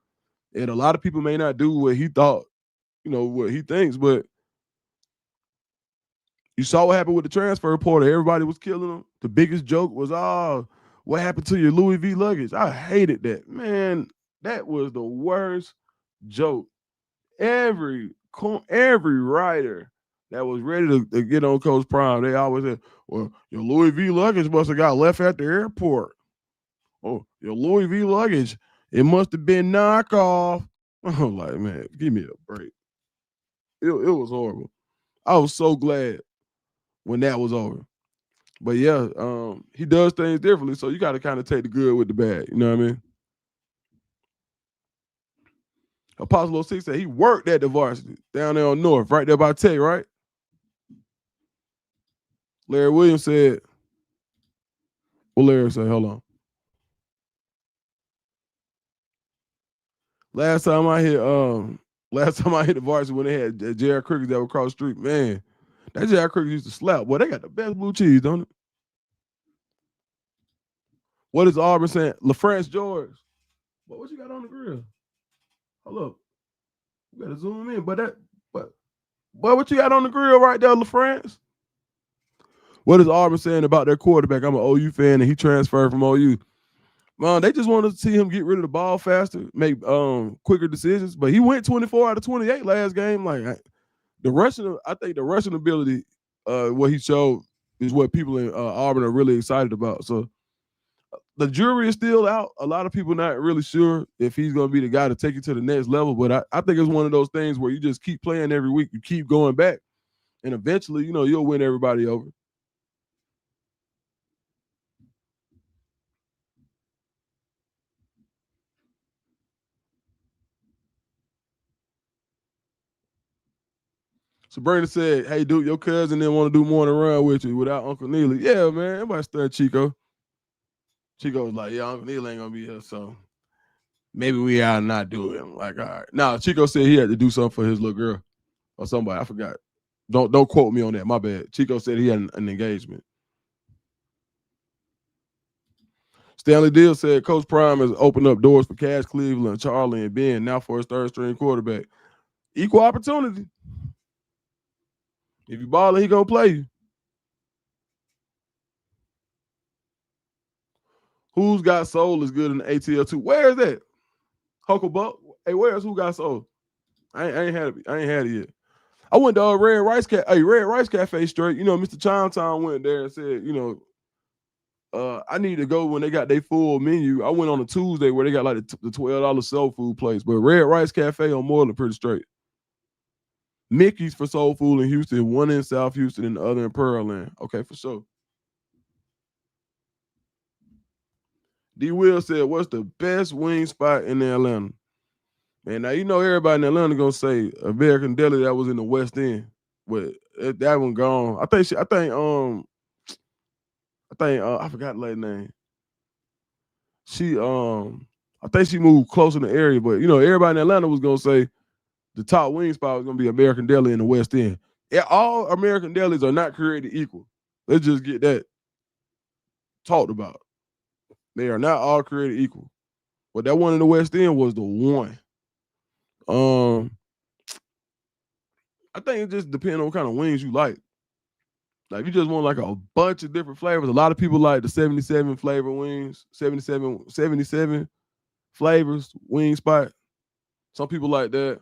And a lot of people may not do what he thought, what he thinks, but you saw what happened with the transfer portal. Everybody was killing him. The biggest joke was, oh, what happened to your Louis V luggage? I hated that. Man, that was the worst joke. Every writer that was ready to get on Coach Prime, they always said, well, your Louis V luggage must have got left at the airport. Oh, your Louis V luggage, it must have been knockoff. I'm like, man, give me a break. It was horrible. I was so glad when that was over. But yeah, he does things differently, so you got to kind of take the good with the bad. You know what I mean? Apostle 06 said he worked at the varsity down there on North, right there by Tech, right? Larry Williams said, well, Larry said, hold on. Last time I hit the varsity when they had J.R. Crickets that were across the street, man, that J.R. Crickets used to slap. Boy, they got the best blue cheese, don't it? What is Auburn saying? LaFrance George. But what you got on the grill? Hold up. You gotta zoom in. But what you got on the grill right there, LaFrance? What is Auburn saying about their quarterback? I'm an OU fan and he transferred from OU. They just wanted to see him get rid of the ball faster, make quicker decisions. But he went 24 out of 28 last game. Like I think the rushing ability, what he showed is what people in Auburn are really excited about. So the jury is still out. A lot of people not really sure if he's going to be the guy to take you to the next level. But I think it's one of those things where you just keep playing every week. You keep going back. And eventually, you'll win everybody over. So Brandon said, hey, dude, your cousin didn't want to do more than run with you without Uncle Neely. Yeah, man. Everybody stunned Chico. Chico was like, yeah, Uncle Neely ain't going to be here. So maybe we ought not do it. I'm like, all right. Now, Chico said he had to do something for his little girl or somebody. I forgot. Don't quote me on that. My bad. Chico said he had an engagement. Stanley Deal said Coach Prime has opened up doors for Cash Cleveland, Charlie, and Ben now for his third string quarterback. Equal opportunity. If you balling, he gonna play you. Who's Got Soul is good in the ATL too. Where is that? Hucklebuck. Hey, where's Who Got Soul? I ain't had it yet. I went to Red Rice Cafe straight. Mr. Chomtown went there and said, I need to go when they got their full menu. I went on a Tuesday where they got like the $12 soul food place, but Red Rice Cafe on Moreland pretty straight. Mickey's for soul food in Houston, one in South Houston and the other in Pearland. Okay, for sure. D. Will said, what's the best wing spot in Atlanta? Man, now everybody in Atlanta gonna say American Deli that was in the West End, but that one gone. I think I forgot the lady name. She I think she moved closer in the area, but everybody in Atlanta was gonna say the top wing spot was gonna be American Deli in the West End. Yeah, all American delis are not created equal. Let's just get that talked about. They are not all created equal. But that one in the West End was the one. I think it just depends on what kind of wings you like. Like if you just want like a bunch of different flavors, a lot of people like the 77 flavor wings, 77 flavors wing spot. Some people like that.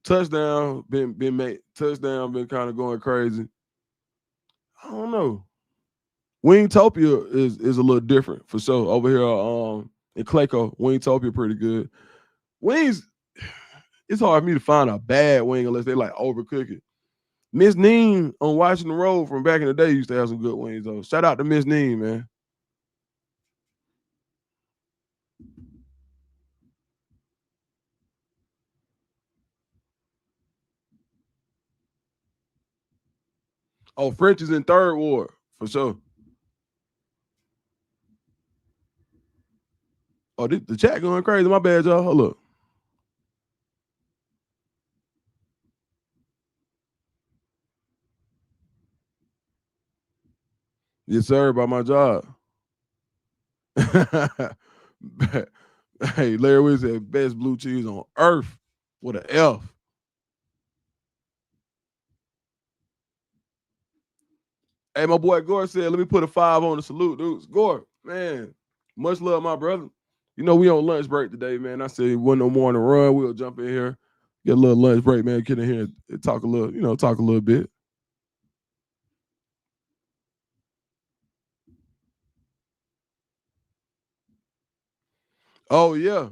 Touchdown been kind of going crazy. I don't know. Wingtopia is a little different for sure. Over here in Clayco, Wingtopia pretty good. Wings, it's hard for me to find a bad wing unless they like overcook it. Miss Neem on Washington Road from back in the day used to have some good wings though. Shout out to Miss Neem, man. Oh, French is in Third Ward for sure. Oh, the chat going crazy. My bad, y'all. Hold up. Yes, sir, by my job. Hey, Larry Williams said best blue cheese on earth with an F. Hey, my boy Gore said, let me put a 5 on the salute, dudes. Gore, man, much love, my brother. You know, we on lunch break today, man. I said, wasn't no more on the run. We'll jump in here, get a little lunch break, man. Get in here and talk a little, talk a little bit. Oh, yeah.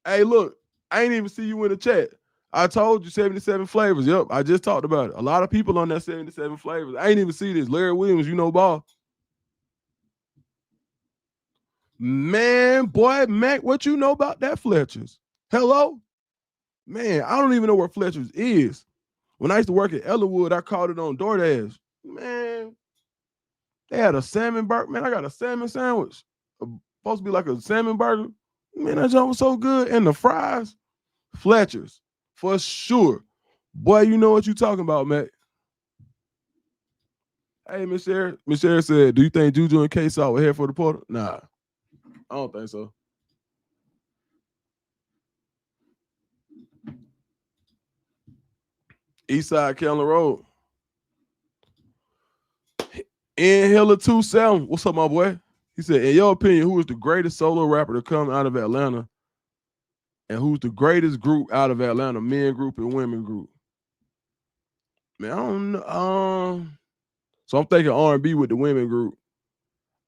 Hey, look, I ain't even see you in the chat. I told you 77 flavors. Yep, I just talked about it. A lot of people on that 77 flavors. I ain't even see this. Larry Williams, you know ball. Man, boy, Mac, what you know about that Fletcher's? Hello? Man, I don't even know where Fletcher's is. When I used to work at Ellenwood, I called it on DoorDash. Man, they had a salmon burger. Man, I got a salmon sandwich. Supposed to be like a salmon burger. Man, that joint was so good. And the fries, Fletcher's, for sure. Boy, you know what you talking about, Mac. Hey, Miss Sherry. Miss Sherry said, do you think Juju and K-Saw were here for the portal? Nah, I don't think so. Eastside Kellner Road. Inhaler 27. What's up, my boy? He said, in your opinion, who is the greatest solo rapper to come out of Atlanta? And who's the greatest group out of Atlanta, men group and women group? Man, I don't know. So I'm thinking R&B with the women group.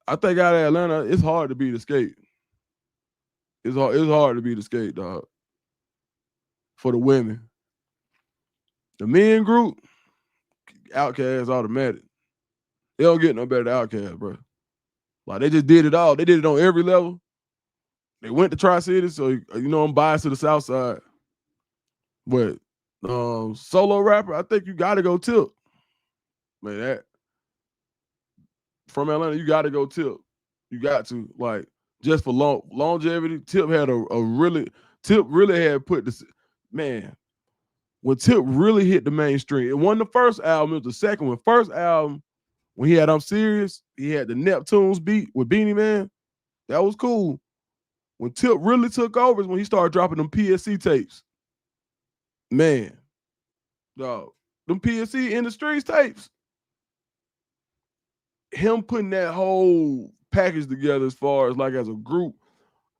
I think out of Atlanta, it's hard to beat the skate. It's hard to beat the skate, dog. For the women. The men group, Outkast automatic. They don't get no better than Outkast, bro. Like they just did it all. They did it on every level. They went to Tri-City, so I'm biased to the South Side. But solo rapper, I think you got to go Tip. Man, that from Atlanta, you got to go Tip. You got to like just for longevity. Tip had Tip really had put this man when Tip really hit the mainstream. It wasn't the first album; it was the second one. First album when he had I'm Serious, he had the Neptunes beat with Beanie Man. That was cool. When Tip really took over is when he started dropping them PSC tapes. Man, dog, them PSC in the streets tapes. Him putting that whole package together as far as like as a group,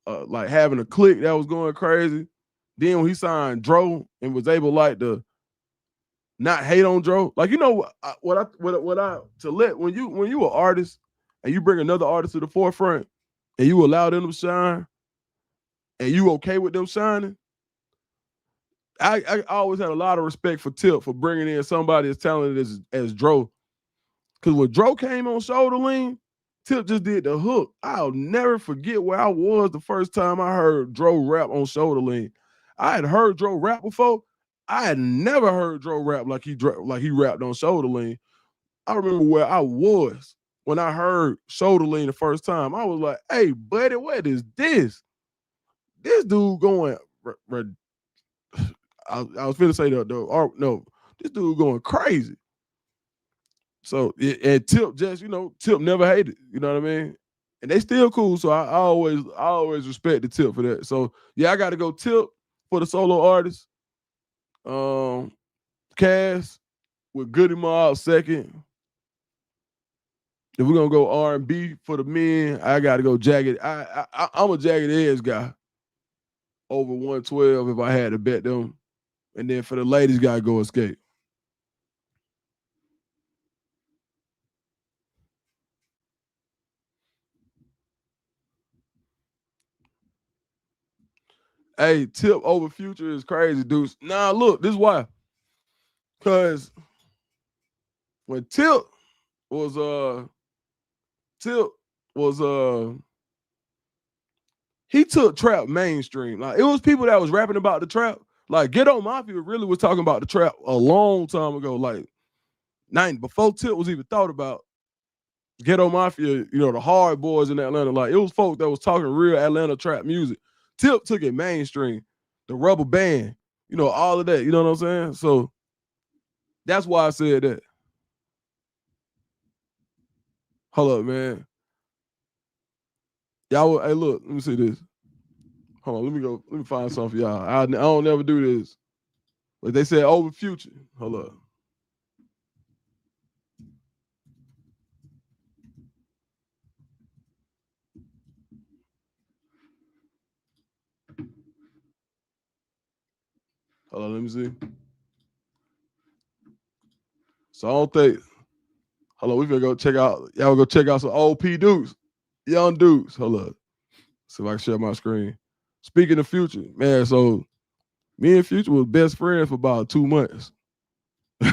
like having a clique that was going crazy. Then when he signed Dro and was able like to not hate on Dro, like what I to let when you an artist and you bring another artist to the forefront and you allow them to shine and you okay with them shining. I always had a lot of respect for Tip for bringing in somebody as talented as Dro. Because when Dro came on Shoulder Lean, Tip just did the hook. I'll never forget where I was the first time I heard Dro rap on Shoulder Lean. I had heard Dro rap before. I had never heard Dro rap like he rapped on Shoulder Lean. I remember where I was when I heard Shoulder Lean the first time. I was like, hey, buddy, what is this? This dude going I was finna say no, this dude going crazy. So and Tip just, Tip never hated, you know what I mean? And they still cool. So I always respect the Tip for that. So yeah, I gotta go Tip for the solo artist. Cass with Goody Mob second. If we're gonna go R&B for the men, I gotta go Jagged. I'm a Jagged Edge guy. Over 112 if I had to bet them. And then for the ladies, gotta go Escape. Hey, Tip over Future is crazy, dudes. Nah, look, this is why. Cause when was Tip was he took trap mainstream. Like it was people that was rapping about the trap. Like Ghetto Mafia really was talking about the trap a long time ago. Like before Tip was even thought about. Ghetto Mafia, the hard boys in Atlanta. Like it was folks that was talking real Atlanta trap music. Tip took it mainstream. The Rubber Band, all of that. You know what I'm saying? So that's why I said that. Hold up, man. Y'all, hey, look, let me see this. Hold on, let me find something for y'all. I don't never do this. But they said over Future. Hold up. Hold on, let me see. So I don't think. Hold on, we gonna go check out. Y'all go check out some old P dudes, young dudes. Hold up. See if I can share my screen. Speaking of Future, man. So me and Future was best friends for about 2 months. I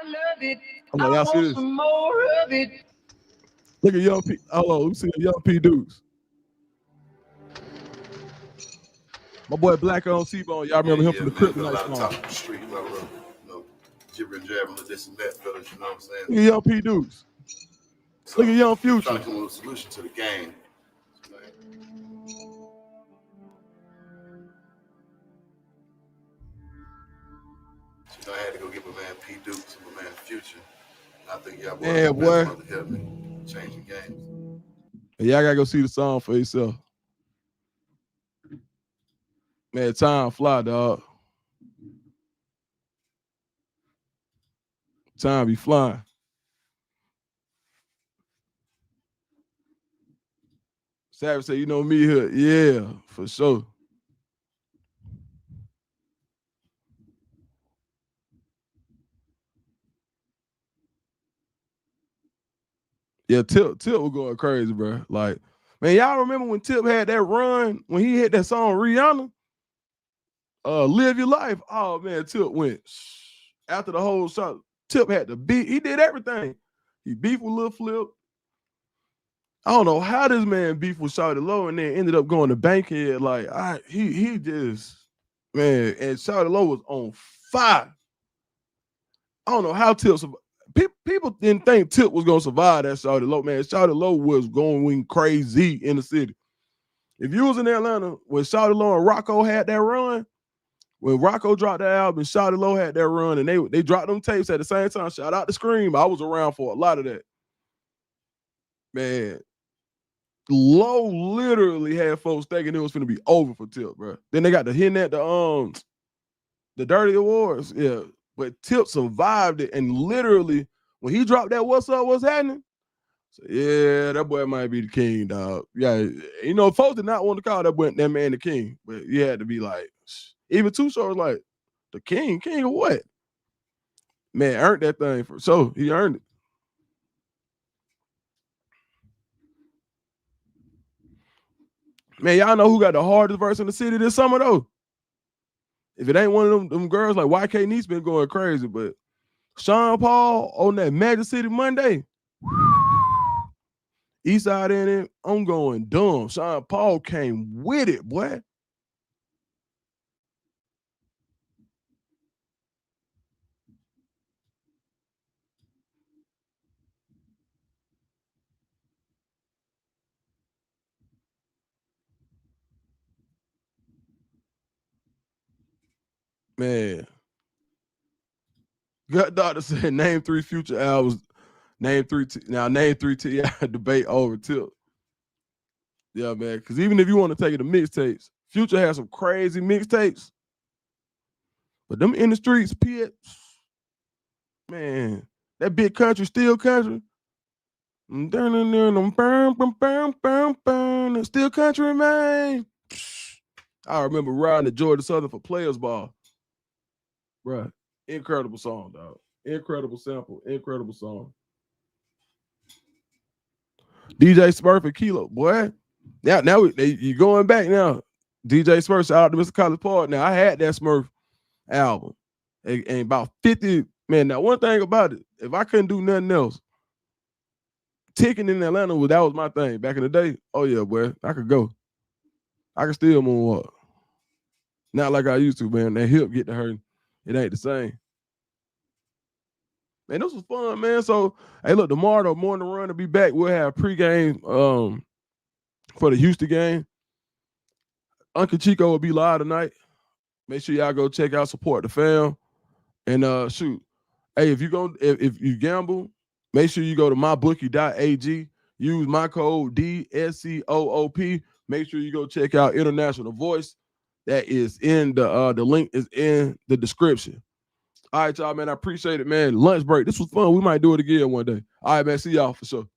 love it. Like, I want some more of it. Look at young P. Hold on, let me see the young P dudes. My boy Black on T-Bone. Y'all remember him from the Kryptonite song. Street, jibber and jabber, this and that, fellas. You know what I'm saying? Look at young P dudes. So, look at young Future. Trying to come up with a solution to the game. So I had to go get my man P Dukes and my man Future. I think y'all boys to help me change the games. Y'all gotta go see the song for yourself. Man, time fly, dog. Time be flying. Savage said, me here. Yeah, for sure. Yeah, Tip was going crazy, bro. Like, man, y'all remember when Tip had that run when he hit that song Rihanna? Live Your Life. Oh man, Tip went after the whole shot. Tip had to beat. He did everything. He beefed with Lil Flip. I don't know how this man beefed with Shawty Low and then ended up going to Bankhead. Like, he just, man, and Shawty Low was on fire. I don't know how Tip survived. People didn't think Tip was gonna survive that Shawty Low, man. Shawty Low was going crazy in the city. If you was in Atlanta when Shawty Low and Rocco had that run, when Rocco dropped that album, Shawty Low had that run, and they dropped them tapes at the same time. Shout out to Scream. I was around for a lot of that. Man, Low literally had folks thinking it was gonna be over for Tip, bro. Then they got the hint at the Dirty Awards, yeah. But Tip survived it, and literally when he dropped that "What's Up, What's Happening," so, yeah, that boy might be the king, dog. Yeah, folks did not want to call that man the king, but you had to be like, even Too Short was like, the king of what? Man, earned that thing for so he earned it. Man, y'all know who got the hardest verse in the city this summer though? If it ain't one of them girls like YK Neat's been going crazy, but Sean Paul on that Magic City Monday. Eastside in it, I'm going dumb. Sean Paul came with it, boy. Man. Gut Doctor said name 3 Future albums. Name 3 T.I. debate over Tip. Yeah, man. Because even if you want to take it to mixtapes, Future has some crazy mixtapes. But them in the streets, man, that big country, still country. Still country, man. I remember riding to Georgia Southern for Players Ball. Bruh, incredible song, dog. Incredible sample, incredible song. DJ Smurf and Kilo, boy. Now you going back now. DJ Smurf, shout out to Mr. College Park. Now I had that Smurf album, and about 50. Man, now one thing about it, if I couldn't do nothing else, ticking in Atlanta that was my thing back in the day. Oh yeah, boy, I could go. I could still moonwalk. Not like I used to, man. That hip get to hurt. It ain't the same. Man, this was fun, man. So, hey, look, tomorrow the morning run to be back. We'll have pregame for the Houston game. Uncle Chico will be live tonight. Make sure y'all go check out, support the fam. And shoot. Hey, if you gamble, make sure you go to mybookie.ag. Use my code DSCOOP. Make sure you go check out International Voice. That is in the link is in the description. All right, y'all, man. I appreciate it, man. Lunch break. This was fun. We might do it again one day. All right, man. See y'all for sure.